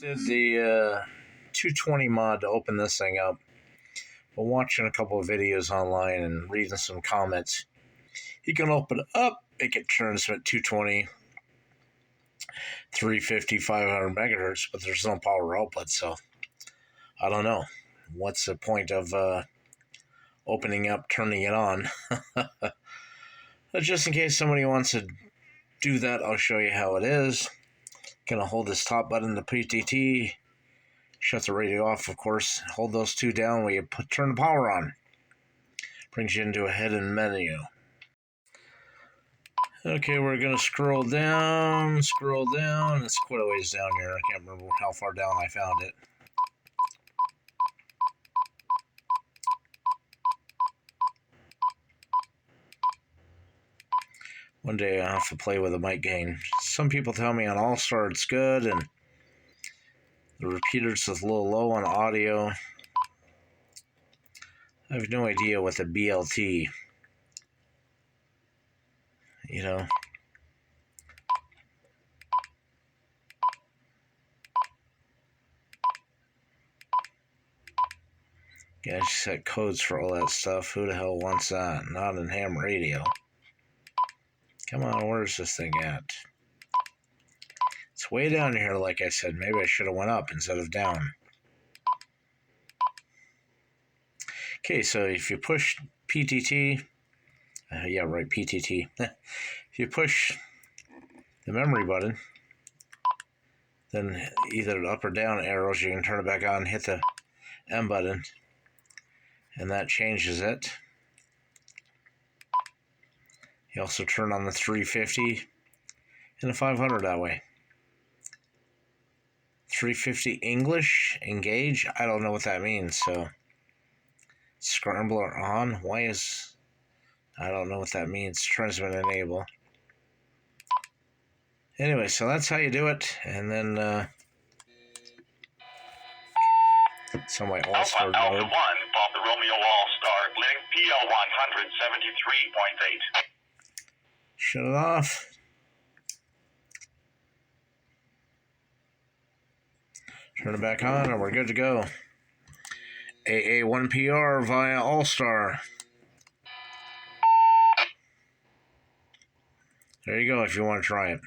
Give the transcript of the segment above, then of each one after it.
Did the 220 mod to open this thing up. But watching a couple of videos online and reading some comments, you can open it up, make it transmit 220, 350, 500 megahertz, but there's no power output, so I don't know. What's the point of opening up, turning it on? But just in case somebody wants to do that, I'll show you how it is. Gonna hold this top button, the PTT, shut the radio off, of course. Hold those two down when you turn the power on. Brings you into a hidden menu. Okay, we're gonna scroll down. It's quite a ways down here. I can't remember how far down I found it. One day I'll have to play with a mic gain. Some people tell me on All-Star it's good, and the repeater's a little low on audio. I have no idea what the BLT, you know. Yeah, I set codes for all that stuff. Who the hell wants that? Not in ham radio. Come on, where's this thing at? It's way down here, like I said. Maybe I should have went up instead of down. Okay, so if you push PTT, yeah, right, PTT. If you push the memory button, then either up or down arrows, you can turn it back on, hit the M button, and that changes it. You also turn on the 350 and the 500 that way. 350 English, engage, I don't know what that means, so scrambler on, why is, I don't know what that means, transmit enable. Anyway, so that's how you do it, and then so my All-Star mode. Alpha 1, Papa Romeo All-Star, link PL 173.8. Shut it off. Turn it back on, and we're good to go. AA1PR via All-Star. There you go if you want to try it.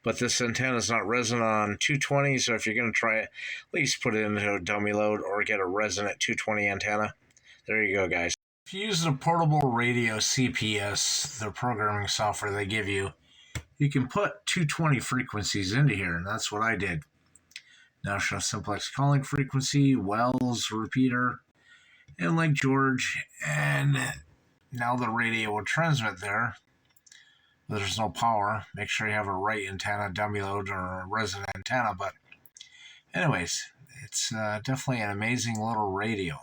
But this antenna is not resonant on 220, so if you're going to try it, at least put it into a dummy load or get a resonant 220 antenna. There you go, guys. If you use the portable radio CPS, the programming software they give you, you can put 220 frequencies into here, and that's what I did. National Simplex calling frequency, Wells repeater, and Lake George, and now the radio will transmit there. There's no power. Make sure you have a right antenna, dummy load, or a resonant antenna. But anyways, it's definitely an amazing little radio.